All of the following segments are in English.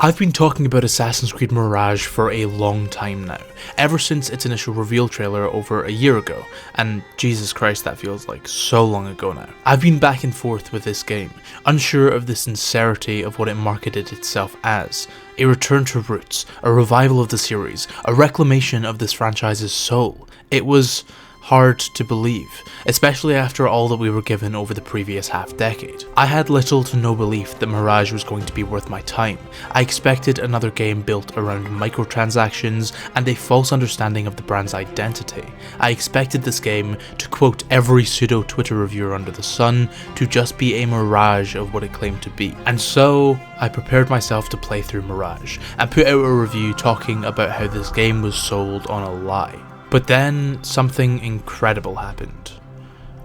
I've been talking about Assassin's Creed Mirage for a long time now, ever since its initial reveal trailer over a year ago, and Jesus Christ, that feels like so long ago now. I've been back and forth with this game, unsure of the sincerity of what it marketed itself as. A return to roots, a revival of the series, a reclamation of this franchise's soul. It was hard to believe, especially after all that we were given over the previous half-decade. I had little to no belief that Mirage was going to be worth my time. I expected another game built around microtransactions and a false understanding of the brand's identity. I expected this game, to quote every pseudo-Twitter reviewer under the sun, to just be a mirage of what it claimed to be. And so, I prepared myself to play through Mirage, and put out a review talking about how this game was sold on a lie. But then, something incredible happened.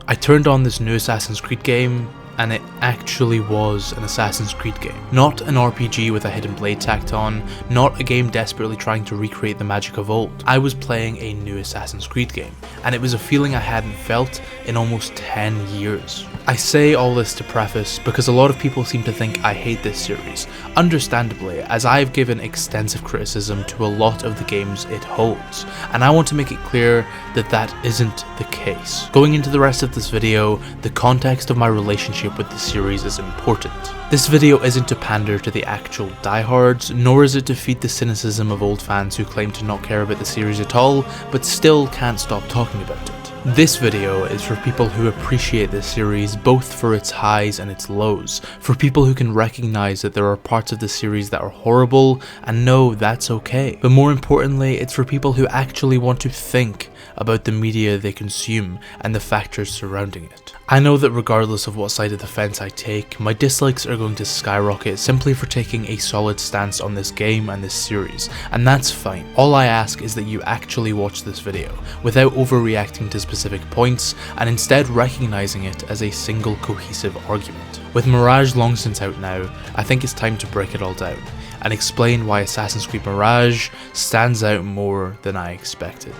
I turned on this new Assassin's Creed game, and it actually was an Assassin's Creed game. Not an RPG with a hidden blade tacked on, not a game desperately trying to recreate the magic of old. I was playing a new Assassin's Creed game, and it was a feeling I hadn't felt in almost 10 years. I say all this to preface because a lot of people seem to think I hate this series, understandably, as I've given extensive criticism to a lot of the games it holds, and I want to make it clear that that isn't the case. Going into the rest of this video, the context of my relationship with the series is important. This video isn't to pander to the actual diehards, nor is it to feed the cynicism of old fans who claim to not care about the series at all, but still can't stop talking about it. This video is for people who appreciate this series both for its highs and its lows, for people who can recognize that there are parts of the series that are horrible and know that's okay. But more importantly, it's for people who actually want to think about the media they consume and the factors surrounding it. I know that regardless of what side of the fence I take, my dislikes are going to skyrocket simply for taking a solid stance on this game and this series, and that's fine. All I ask is that you actually watch this video, without overreacting to specific points, and instead recognizing it as a single cohesive argument. With Mirage long since out now, I think it's time to break it all down, and explain why Assassin's Creed Mirage stands out more than I expected.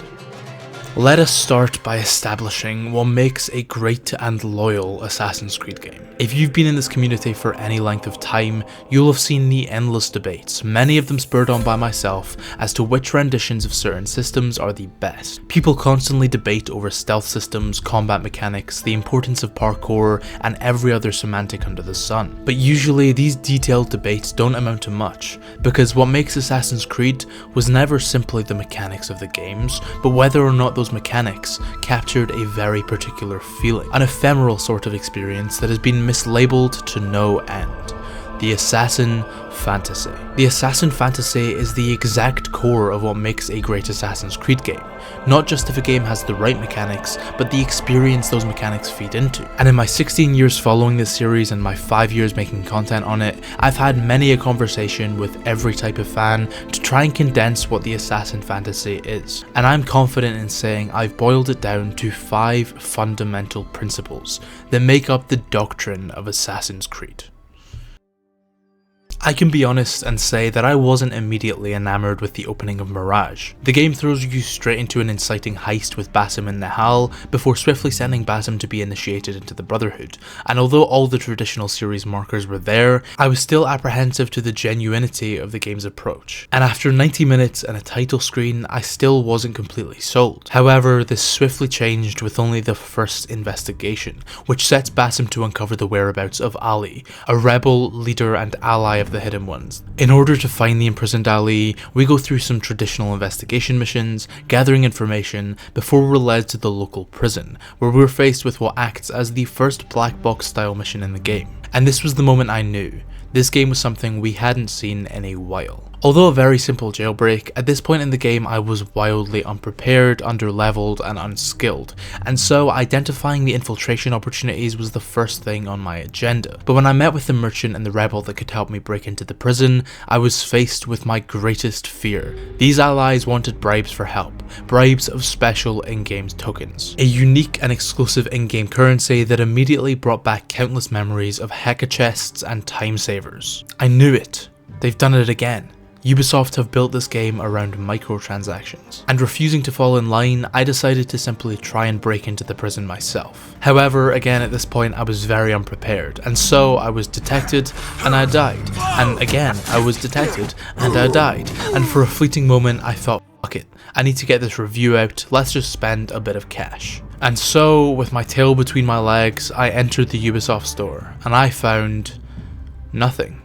Let us start by establishing what makes a great and loyal Assassin's Creed game. If you've been in this community for any length of time, you'll have seen the endless debates, many of them spurred on by myself, as to which renditions of certain systems are the best. People constantly debate over stealth systems, combat mechanics, the importance of parkour, and every other semantic under the sun. But usually these detailed debates don't amount to much, because what makes Assassin's Creed was never simply the mechanics of the games, but whether or not those mechanics captured a very particular feeling, an ephemeral sort of experience that has been mislabeled to no end. The Assassin Fantasy. The Assassin Fantasy is the exact core of what makes a great Assassin's Creed game. Not just if a game has the right mechanics, but the experience those mechanics feed into. And in my 16 years following this series and my 5 years making content on it, I've had many a conversation with every type of fan to try and condense what the Assassin Fantasy is. And I'm confident in saying I've boiled it down to 5 fundamental principles that make up the doctrine of Assassin's Creed. I can be honest and say that I wasn't immediately enamored with the opening of Mirage. The game throws you straight into an inciting heist with Basim and Nahal, before swiftly sending Basim to be initiated into the Brotherhood, and although all the traditional series markers were there, I was still apprehensive to the genuinity of the game's approach. And after 90 minutes and a title screen, I still wasn't completely sold. However, this swiftly changed with only the first investigation, which sets Basim to uncover the whereabouts of Ali, a rebel, leader and ally of the Hidden Ones. In order to find the imprisoned Ali, we go through some traditional investigation missions, gathering information, before we're led to the local prison, where we're faced with what acts as the first black box style mission in the game. And this was the moment I knew this game was something we hadn't seen in a while. Although a very simple jailbreak, at this point in the game I was wildly unprepared, underleveled and unskilled, and so identifying the infiltration opportunities was the first thing on my agenda. But when I met with the merchant and the rebel that could help me break into the prison, I was faced with my greatest fear. These allies wanted bribes for help, bribes of special in-game tokens, a unique and exclusive in-game currency that immediately brought back countless memories of Heka chests and time savers. I knew it. They've done it again. Ubisoft have built this game around microtransactions, and refusing to fall in line, I decided to simply try and break into the prison myself. However, again at this point I was very unprepared, and so I was detected and I died, and again I was detected and I died, and for a fleeting moment I thought, fuck it, I need to get this review out, let's just spend a bit of cash. And so, with my tail between my legs, I entered the Ubisoft store, and I found nothing.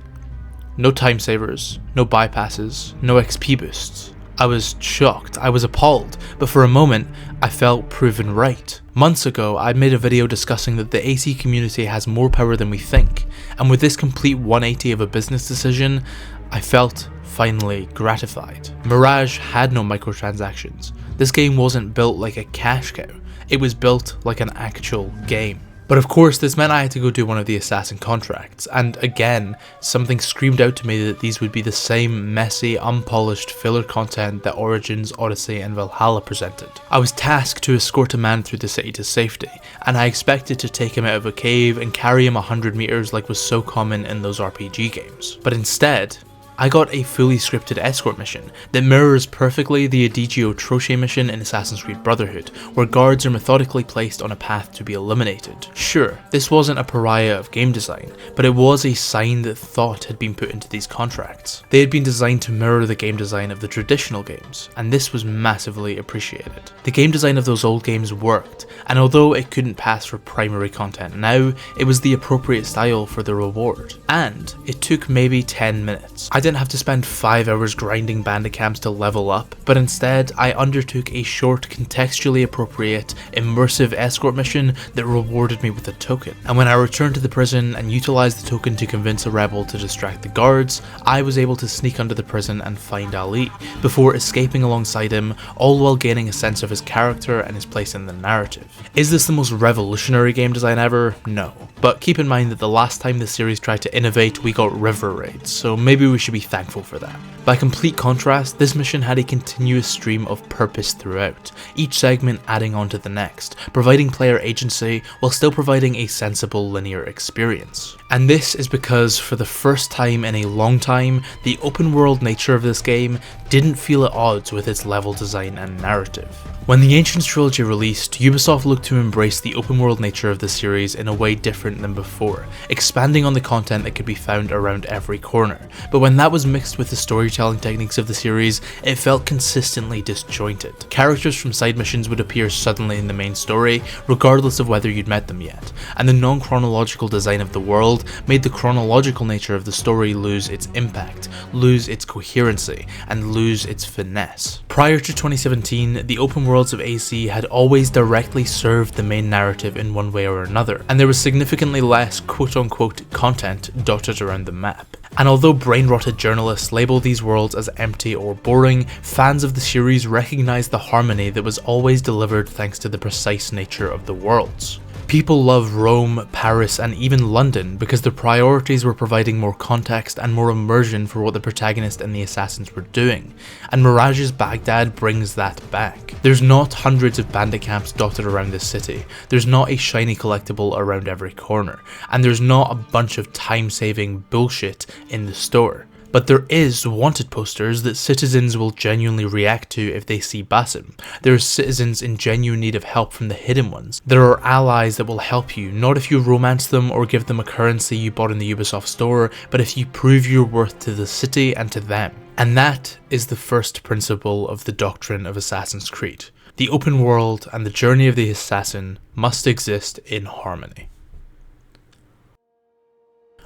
No time savers, no bypasses, no XP boosts. I was shocked, I was appalled, but for a moment, I felt proven right. Months ago, I made a video discussing that the AC community has more power than we think, and with this complete 180 of a business decision, I felt finally gratified. Mirage had no microtransactions. This game wasn't built like a cash cow, it was built like an actual game. But of course this meant I had to go do one of the assassin contracts, and again, something screamed out to me that these would be the same messy, unpolished filler content that Origins, Odyssey and Valhalla presented. I was tasked to escort a man through the city to safety, and I expected to take him out of a cave and carry him 100 meters like was so common in those RPG games. But instead, I got a fully scripted escort mission that mirrors perfectly the Adigio Troche mission in Assassin's Creed Brotherhood, where guards are methodically placed on a path to be eliminated. Sure, this wasn't a pariah of game design, but it was a sign that thought had been put into these contracts. They had been designed to mirror the game design of the traditional games, and this was massively appreciated. The game design of those old games worked, and although it couldn't pass for primary content now, it was the appropriate style for the reward. And it took maybe 10 minutes. I didn't have to spend 5 hours grinding bandicams to level up, but instead I undertook a short, contextually appropriate, immersive escort mission that rewarded me with a token. And when I returned to the prison and utilised the token to convince a rebel to distract the guards, I was able to sneak under the prison and find Ali, before escaping alongside him, all while gaining a sense of his character and his place in the narrative. Is this the most revolutionary game design ever? No. But keep in mind that the last time the series tried to innovate, we got river raids, so maybe we should be thankful for that. By complete contrast, this mission had a continuous stream of purpose throughout, each segment adding on to the next, providing player agency while still providing a sensible linear experience. And this is because for the first time in a long time, the open world nature of this game didn't feel at odds with its level design and narrative. When the Ancients trilogy released, Ubisoft looked to embrace the open world nature of the series in a way different than before, expanding on the content that could be found around every corner. But when that was mixed with the storytelling techniques of the series, it felt consistently disjointed. Characters from side missions would appear suddenly in the main story, regardless of whether you'd met them yet, and the non-chronological design of the world made the chronological nature of the story lose its impact, lose its coherency, and lose its finesse. Prior to 2017, the open worlds of AC had always directly served the main narrative in one way or another, and there was significantly less quote-unquote content dotted around the map. And although brain-rotted journalists label these worlds as empty or boring, fans of the series recognise the harmony that was always delivered thanks to the precise nature of the worlds. People love Rome, Paris, and even London because their priorities were providing more context and more immersion for what the protagonist and the assassins were doing, and Mirage's Baghdad brings that back. There's not hundreds of bandit camps dotted around this city, there's not a shiny collectible around every corner, and there's not a bunch of time-saving bullshit in the store. But there is wanted posters that citizens will genuinely react to if they see Basim. There are citizens in genuine need of help from the hidden ones. There are allies that will help you, not if you romance them or give them a currency you bought in the Ubisoft store, but if you prove your worth to the city and to them. And that is the first principle of the doctrine of Assassin's Creed. The open world and the journey of the assassin must exist in harmony.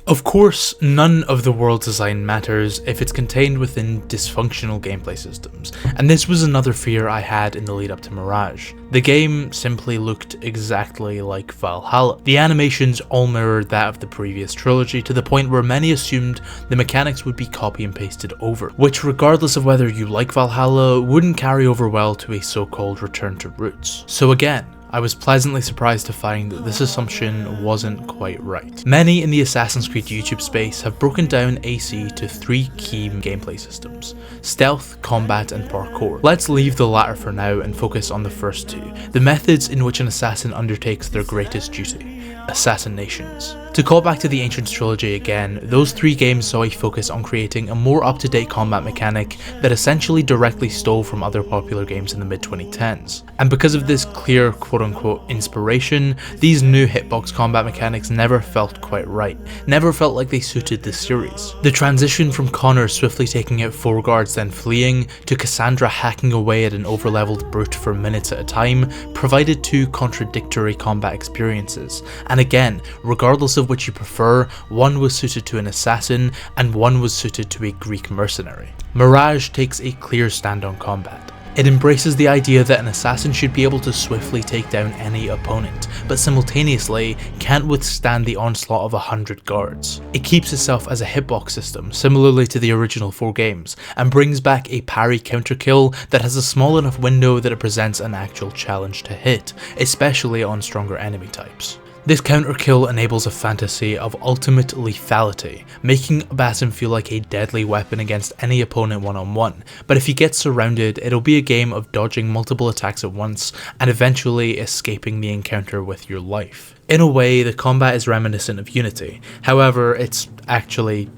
Of course, none of the world design matters if it's contained within dysfunctional gameplay systems, and this was another fear I had in the lead up to Mirage. The game simply looked exactly like Valhalla. The animations all mirrored that of the previous trilogy to the point where many assumed the mechanics would be copy and pasted over, which regardless of whether you like Valhalla, wouldn't carry over well to a so-called return to roots. So again, I was pleasantly surprised to find that this assumption wasn't quite right. Many in the Assassin's Creed YouTube space have broken down AC to 3 key gameplay systems: stealth, combat, and parkour. Let's leave the latter for now and focus on the first 2, the methods in which an assassin undertakes their greatest duty. assassinations. To call back to the Ancients trilogy again, those 3 games saw a focus on creating a more up-to-date combat mechanic that essentially directly stole from other popular games in the mid-2010s. And because of this clear quote-unquote inspiration, these new hitbox combat mechanics never felt quite right, never felt like they suited the series. The transition from Connor swiftly taking out 4 guards then fleeing, to Cassandra hacking away at an overleveled brute for minutes at a time, provided 2 contradictory combat experiences, and again, regardless of which you prefer, one was suited to an assassin and one was suited to a Greek mercenary. Mirage takes a clear stand on combat. It embraces the idea that an assassin should be able to swiftly take down any opponent, but simultaneously can't withstand the onslaught of 100 guards. It keeps itself as a hitbox system, similarly to the original 4 games, and brings back a parry counter kill that has a small enough window that it presents an actual challenge to hit, especially on stronger enemy types. This counter kill enables a fantasy of ultimate lethality, making Basim feel like a deadly weapon against any opponent one-on-one, but if you get surrounded, it'll be a game of dodging multiple attacks at once and eventually escaping the encounter with your life. In a way, the combat is reminiscent of Unity, however, it's actually,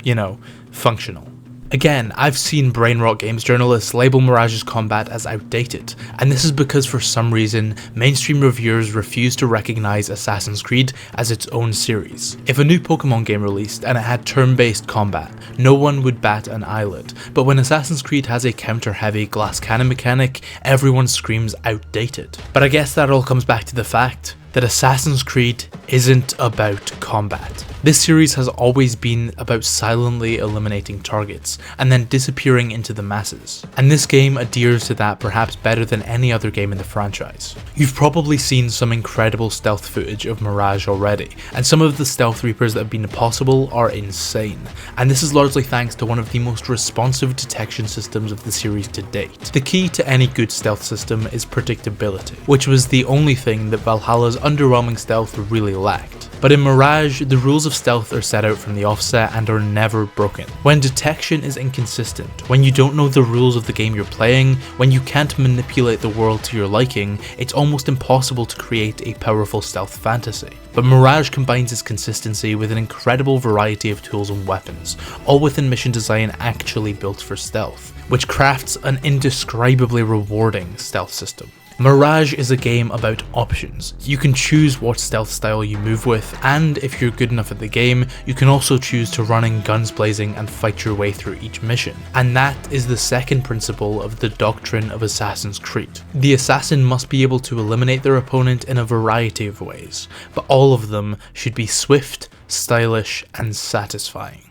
functional. Again, I've seen brainrot games journalists label Mirage's combat as outdated, and this is because for some reason, mainstream reviewers refuse to recognise Assassin's Creed as its own series. If a new Pokemon game released and it had turn-based combat, no one would bat an eyelid, but when Assassin's Creed has a counter-heavy glass cannon mechanic, everyone screams outdated. But I guess that all comes back to the fact that Assassin's Creed isn't about combat. This series has always been about silently eliminating targets and then disappearing into the masses, and this game adheres to that perhaps better than any other game in the franchise. You've probably seen some incredible stealth footage of Mirage already, and some of the stealth reapers that have been possible are insane, and this is largely thanks to one of the most responsive detection systems of the series to date. The key to any good stealth system is predictability, which was the only thing that Valhalla's underwhelming stealth really lacked. But in Mirage, the rules of stealth are set out from the offset and are never broken. When detection is inconsistent, when you don't know the rules of the game you're playing, when you can't manipulate the world to your liking, it's almost impossible to create a powerful stealth fantasy. But Mirage combines its consistency with an incredible variety of tools and weapons, all within mission design actually built for stealth, which crafts an indescribably rewarding stealth system. Mirage is a game about options. You can choose what stealth style you move with, and if you're good enough at the game, you can also choose to run in guns blazing and fight your way through each mission. And that is the second principle of the doctrine of Assassin's Creed. The assassin must be able to eliminate their opponent in a variety of ways, but all of them should be swift, stylish, and satisfying.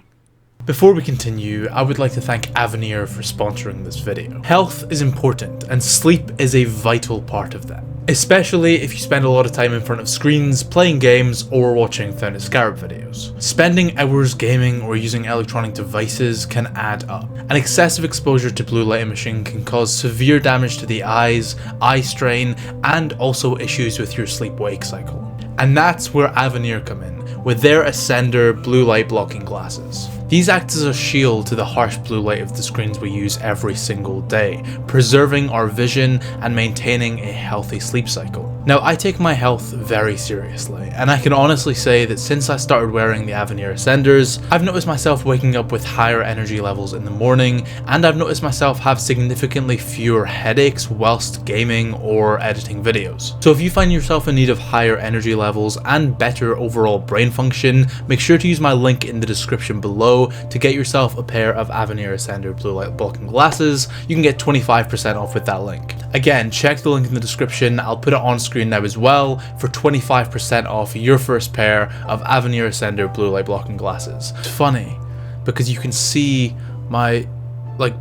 Before we continue, I would like to thank Avenir for sponsoring this video. Health is important, and sleep is a vital part of that. Especially if you spend a lot of time in front of screens, playing games, or watching Scarab videos. Spending hours gaming or using electronic devices can add up. An excessive exposure to blue light emission can cause severe damage to the eyes, eye strain, and also issues with your sleep-wake cycle. And that's where Avenir come in, with their Ascender blue light blocking glasses. These act as a shield to the harsh blue light of the screens we use every single day, preserving our vision and maintaining a healthy sleep cycle. Now, I take my health very seriously, and I can honestly say that since I started wearing the Avenir Ascenders, I've noticed myself waking up with higher energy levels in the morning, and I've noticed myself have significantly fewer headaches whilst gaming or editing videos. So if you find yourself in need of higher energy levels and better overall brain function, make sure to use my link in the description below to get yourself a pair of Avenir Ascender blue light blocking glasses. You can get 25% off with that link. Again, check the link in the description, I'll put it on screen now as well, for 25% off your first pair of Avenir Ascender blue light blocking glasses. It's funny, because you can see my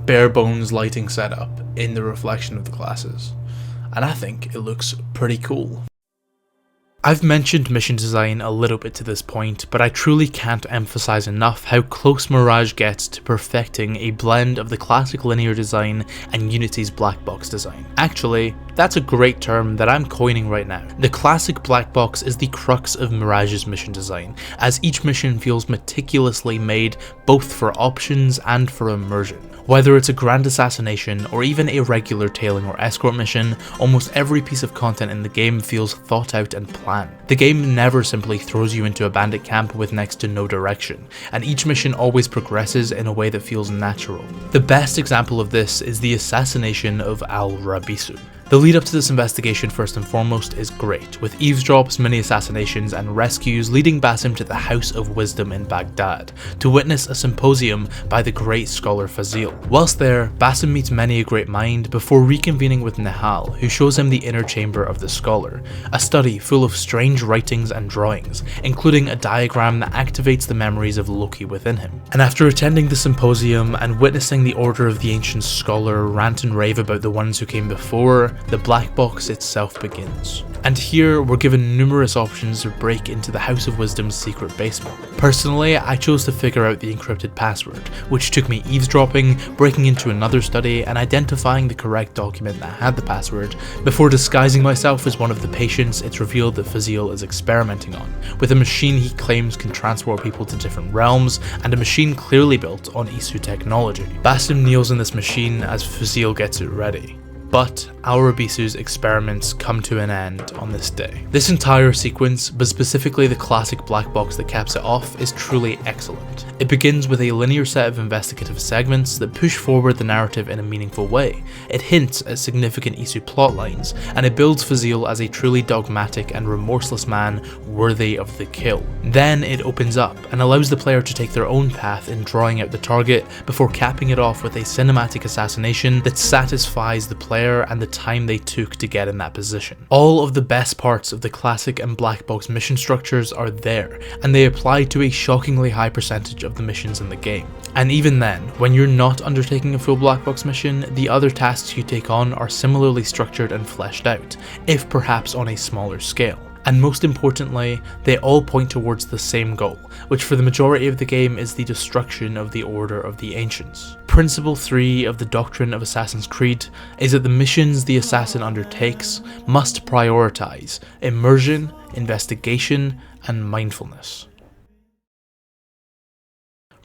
bare bones lighting setup in the reflection of the glasses, and I think it looks pretty cool. I've mentioned mission design a little bit to this point, but I truly can't emphasize enough how close Mirage gets to perfecting a blend of the classic linear design and Unity's black box design. Actually, that's a great term that I'm coining right now. The classic black box is the crux of Mirage's mission design, as each mission feels meticulously made both for options and for immersion. Whether it's a grand assassination or even a regular tailing or escort mission, almost every piece of content in the game feels thought out and planned. plan. The game never simply throws you into a bandit camp with next to no direction, and each mission always progresses in a way that feels natural. The best example of this is the assassination of Al-Rabisu. The lead up to this investigation first and foremost is great, with eavesdrops, mini assassinations and rescues leading Basim to the House of Wisdom in Baghdad to witness a symposium by the great scholar Fazil. Whilst there, Basim meets many a great mind before reconvening with Nihal, who shows him the inner chamber of the scholar, a study full of strange writings and drawings, including a diagram that activates the memories of Loki within him. And after attending the symposium and witnessing the Order of the Ancient Scholar rant and rave about the ones who came before, the black box itself begins. And here we're given numerous options to break into the House of Wisdom's secret basement. Personally, I chose to figure out the encrypted password, which took me eavesdropping, breaking into another study, and identifying the correct document that had the password, before disguising myself as one of the patients it's revealed that Fazil is experimenting on, with a machine he claims can transport people to different realms, and a machine clearly built on Isu technology. Basim kneels in this machine as Fazil gets it ready. But Al-Rabisu's experiments come to an end on this day. This entire sequence, but specifically the classic black box that caps it off, is truly excellent. It begins with a linear set of investigative segments that push forward the narrative in a meaningful way. It hints at significant Isu plotlines, and it builds Fazil as a truly dogmatic and remorseless man worthy of the kill. Then it opens up and allows the player to take their own path in drawing out the target before capping it off with a cinematic assassination that satisfies the player and the time they took to get in that position. All of the best parts of the classic and black box mission structures are there, and they apply to a shockingly high percentage of the missions in the game. And even then, when you're not undertaking a full black box mission, the other tasks you take on are similarly structured and fleshed out, if perhaps on a smaller scale. And most importantly, they all point towards the same goal, which for the majority of the game is the destruction of the Order of the Ancients. Principle 3 of the doctrine of Assassin's Creed is that the missions the assassin undertakes must prioritize immersion, investigation, and mindfulness.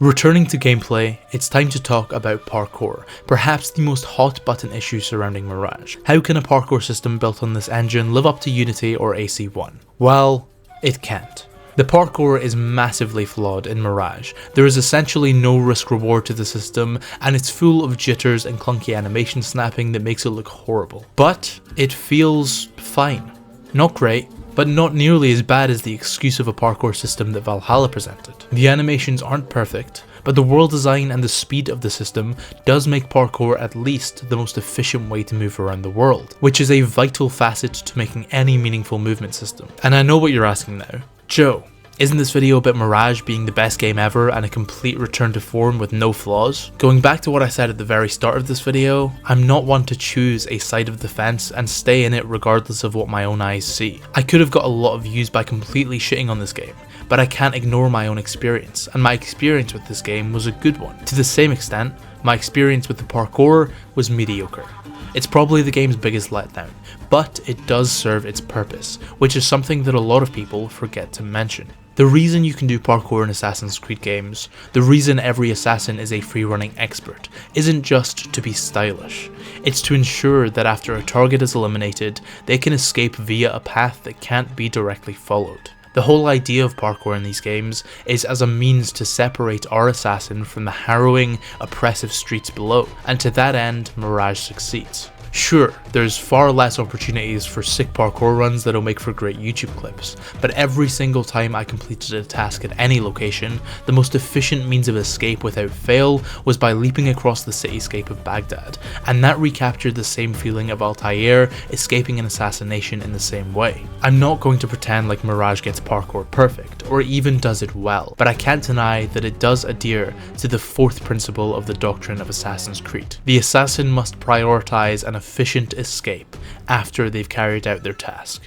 Returning to gameplay, it's time to talk about parkour, perhaps the most hot button issue surrounding Mirage. How can a parkour system built on this engine live up to Unity or AC1? Well, it can't. The parkour is massively flawed in Mirage. There is essentially no risk reward to the system, and it's full of jitters and clunky animation snapping that makes it look horrible. But it feels fine. Not great, but not nearly as bad as the excuse of a parkour system that Valhalla presented. The animations aren't perfect, but the world design and the speed of the system does make parkour at least the most efficient way to move around the world, which is a vital facet to making any meaningful movement system. And I know what you're asking now. Joe, isn't this video about Mirage being the best game ever and a complete return to form with no flaws? Going back to what I said at the very start of this video, I'm not one to choose a side of the fence and stay in it regardless of what my own eyes see. I could have got a lot of views by completely shitting on this game, but I can't ignore my own experience, and my experience with this game was a good one. To the same extent, my experience with the parkour was mediocre. It's probably the game's biggest letdown, but it does serve its purpose, which is something that a lot of people forget to mention. The reason you can do parkour in Assassin's Creed games, the reason every assassin is a free-running expert, isn't just to be stylish. It's to ensure that after a target is eliminated, they can escape via a path that can't be directly followed. The whole idea of parkour in these games is as a means to separate our assassin from the harrowing, oppressive streets below, and to that end, Mirage succeeds. Sure, there's far less opportunities for sick parkour runs that'll make for great YouTube clips, but every single time I completed a task at any location, the most efficient means of escape without fail was by leaping across the cityscape of Baghdad, and that recaptured the same feeling of Altair escaping an assassination in the same way. I'm not going to pretend like Mirage gets parkour perfect, or even does it well, but I can't deny that it does adhere to the fourth principle of the doctrine of Assassin's Creed. The assassin must prioritize an efficient escape after they've carried out their task.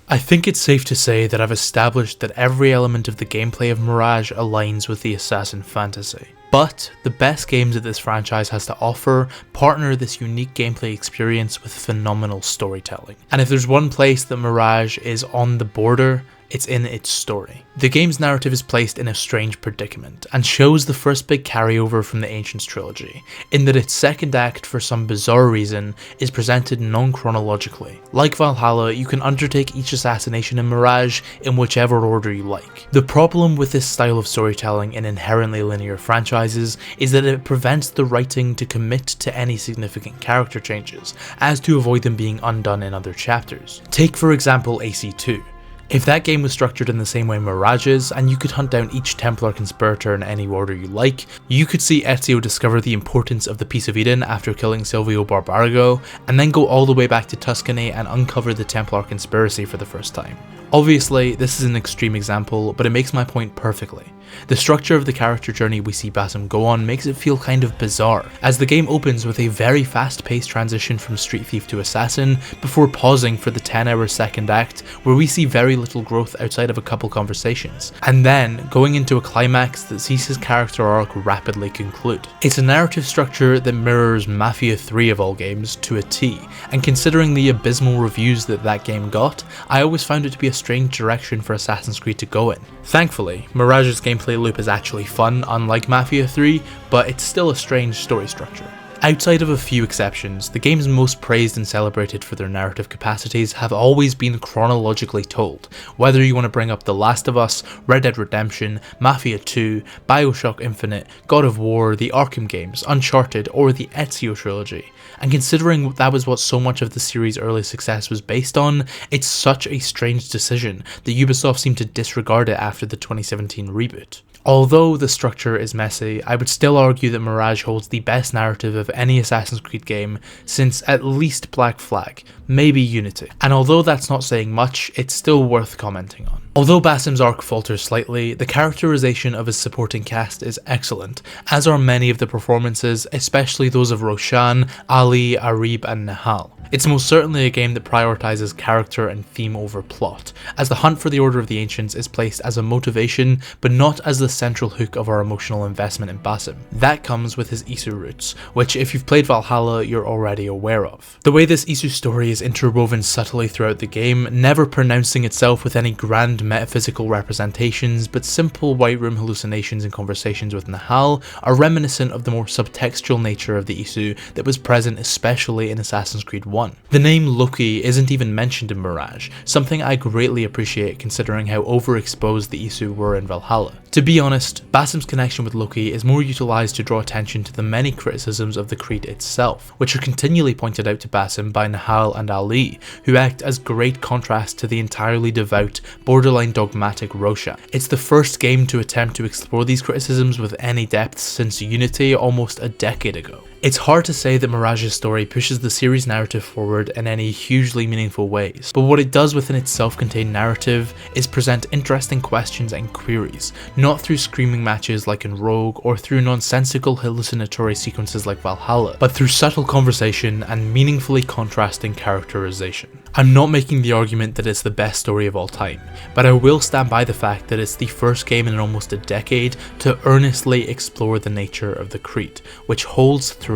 I think it's safe to say that I've established that every element of the gameplay of Mirage aligns with the assassin fantasy. But the best games that this franchise has to offer partner this unique gameplay experience with phenomenal storytelling. And if there's one place that Mirage is on the border, it's in its story. The game's narrative is placed in a strange predicament, and shows the first big carryover from the Ancients trilogy, in that its second act, for some bizarre reason, is presented non-chronologically. Like Valhalla, you can undertake each assassination in Mirage in whichever order you like. The problem with this style of storytelling in inherently linear franchises is that it prevents the writing to commit to any significant character changes, as to avoid them being undone in other chapters. Take for example AC2. If that game was structured in the same way Mirage is, and you could hunt down each Templar conspirator in any order you like, you could see Ezio discover the importance of the Peace of Eden after killing Silvio Barbarigo, and then go all the way back to Tuscany and uncover the Templar conspiracy for the first time. Obviously, this is an extreme example, but it makes my point perfectly. The structure of the character journey we see Basim go on makes it feel kind of bizarre, as the game opens with a very fast-paced transition from street thief to assassin, before pausing for the 10-hour second act, where we see very little growth outside of a couple conversations, and then going into a climax that sees his character arc rapidly conclude. It's a narrative structure that mirrors Mafia 3 of all games to a T, and considering the abysmal reviews that game got, I always found it to be a strange direction for Assassin's Creed to go in. Thankfully, Mirage's gameplay loop is actually fun, unlike Mafia 3, but it's still a strange story structure. Outside of a few exceptions, the games most praised and celebrated for their narrative capacities have always been chronologically told, whether you want to bring up The Last of Us, Red Dead Redemption, Mafia 2, Bioshock Infinite, God of War, the Arkham games, Uncharted, or the Ezio trilogy. And considering that was what so much of the series' early success was based on, it's such a strange decision that Ubisoft seemed to disregard it after the 2017 reboot. Although the structure is messy, I would still argue that Mirage holds the best narrative of any Assassin's Creed game since at least Black Flag, maybe Unity. And although that's not saying much, it's still worth commenting on. Although Basim's arc falters slightly, the characterization of his supporting cast is excellent, as are many of the performances, especially those of Roshan, Ali, Arib and Nahal. It's most certainly a game that prioritizes character and theme over plot, as the hunt for the Order of the Ancients is placed as a motivation, but not as the central hook of our emotional investment in Basim. That comes with his Isu roots, which if you've played Valhalla, you're already aware of. The way this Isu story is interwoven subtly throughout the game, never pronouncing itself with any grand metaphysical representations, but simple white room hallucinations and conversations with Nahal, are reminiscent of the more subtextual nature of the Isu that was present especially in Assassin's Creed 1. The name Loki isn't even mentioned in Mirage, something I greatly appreciate considering how overexposed the Isu were in Valhalla. To be honest, Basim's connection with Loki is more utilised to draw attention to the many criticisms of the Creed itself, which are continually pointed out to Basim by Nahal and Ali, who act as great contrast to the entirely devout, borderline dogmatic Roshan. It's the first game to attempt to explore these criticisms with any depth since Unity almost a decade ago. It's hard to say that Mirage's story pushes the series' narrative forward in any hugely meaningful ways, but what it does within its self-contained narrative is present interesting questions and queries, not through screaming matches like in Rogue or through nonsensical hallucinatory sequences like Valhalla, but through subtle conversation and meaningfully contrasting characterization. I'm not making the argument that it's the best story of all time, but I will stand by the fact that it's the first game in almost a decade to earnestly explore the nature of the Creed, which holds throughout.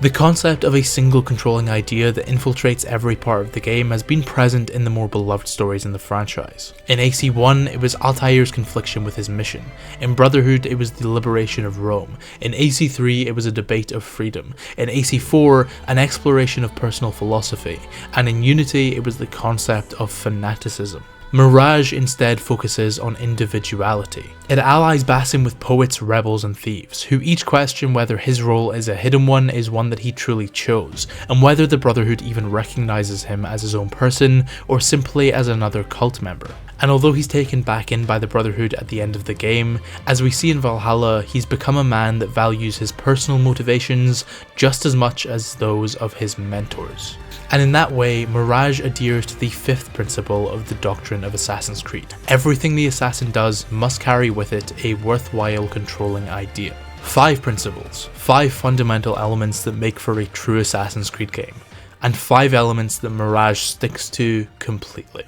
The concept of a single controlling idea that infiltrates every part of the game has been present in the more beloved stories in the franchise. In AC1, it was Altair's confliction with his mission. In Brotherhood, it was the liberation of Rome. In AC3, it was a debate of freedom. In AC4, an exploration of personal philosophy. And in Unity, it was the concept of fanaticism. Mirage instead focuses on individuality. It allies Basim with poets, rebels and thieves, who each question whether his role as a hidden one is one that he truly chose, and whether the Brotherhood even recognises him as his own person, or simply as another cult member. And although he's taken back in by the Brotherhood at the end of the game, as we see in Valhalla, he's become a man that values his personal motivations just as much as those of his mentors. And in that way, Mirage adheres to the fifth principle of the doctrine of Assassin's Creed. Everything the assassin does must carry with it a worthwhile controlling idea. 5 principles, 5 fundamental elements that make for a true Assassin's Creed game, and 5 elements that Mirage sticks to completely.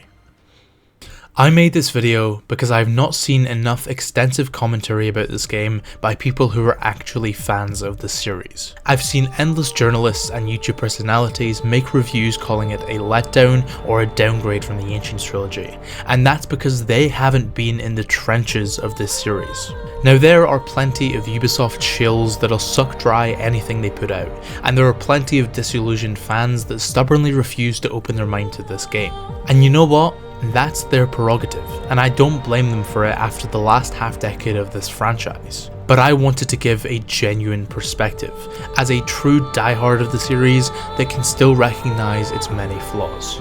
I made this video because I have not seen enough extensive commentary about this game by people who are actually fans of the series. I've seen endless journalists and YouTube personalities make reviews calling it a letdown or a downgrade from the Ancients trilogy, and that's because they haven't been in the trenches of this series. Now there are plenty of Ubisoft shills that'll suck dry anything they put out, and there are plenty of disillusioned fans that stubbornly refuse to open their mind to this game. And you know what? That's their prerogative, and I don't blame them for it after the last half decade of this franchise. But I wanted to give a genuine perspective, as a true diehard of the series that can still recognise its many flaws.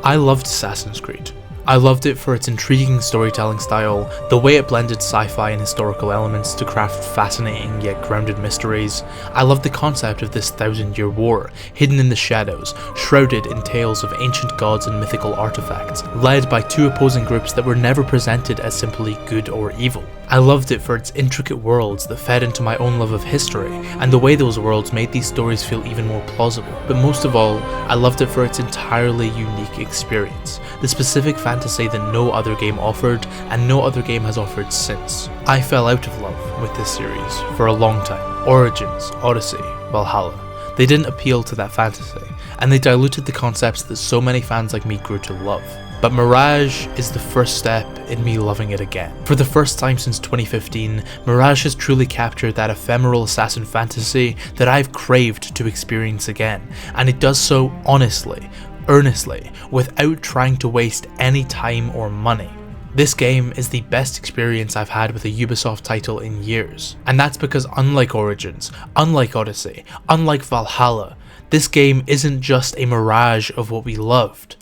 I loved Assassin's Creed. I loved it for its intriguing storytelling style, the way it blended sci-fi and historical elements to craft fascinating yet grounded mysteries. I loved the concept of this 1,000-year war, hidden in the shadows, shrouded in tales of ancient gods and mythical artifacts, led by two opposing groups that were never presented as simply good or evil. I loved it for its intricate worlds that fed into my own love of history, and the way those worlds made these stories feel even more plausible. But most of all, I loved it for its entirely unique experience, the specific fantasy that no other game offered, and no other game has offered since. I fell out of love with this series for a long time. Origins, Odyssey, Valhalla. They didn't appeal to that fantasy, and they diluted the concepts that so many fans like me grew to love. But Mirage is the first step in me loving it again. For the first time since 2015, Mirage has truly captured that ephemeral assassin fantasy that I've craved to experience again, and it does so honestly, earnestly, without trying to waste any time or money. This game is the best experience I've had with a Ubisoft title in years, and that's because unlike Origins, unlike Odyssey, unlike Valhalla, this game isn't just a mirage of what we loved.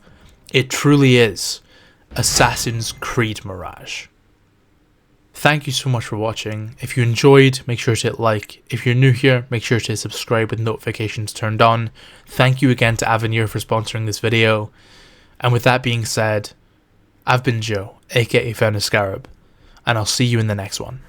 It truly is Assassin's Creed Mirage. Thank you so much for watching. If you enjoyed, make sure to hit like. If you're new here, make sure to subscribe with notifications turned on. Thank you again to Avenir for sponsoring this video. And with that being said, I've been Joe, aka Found a Scarab, and I'll see you in the next one.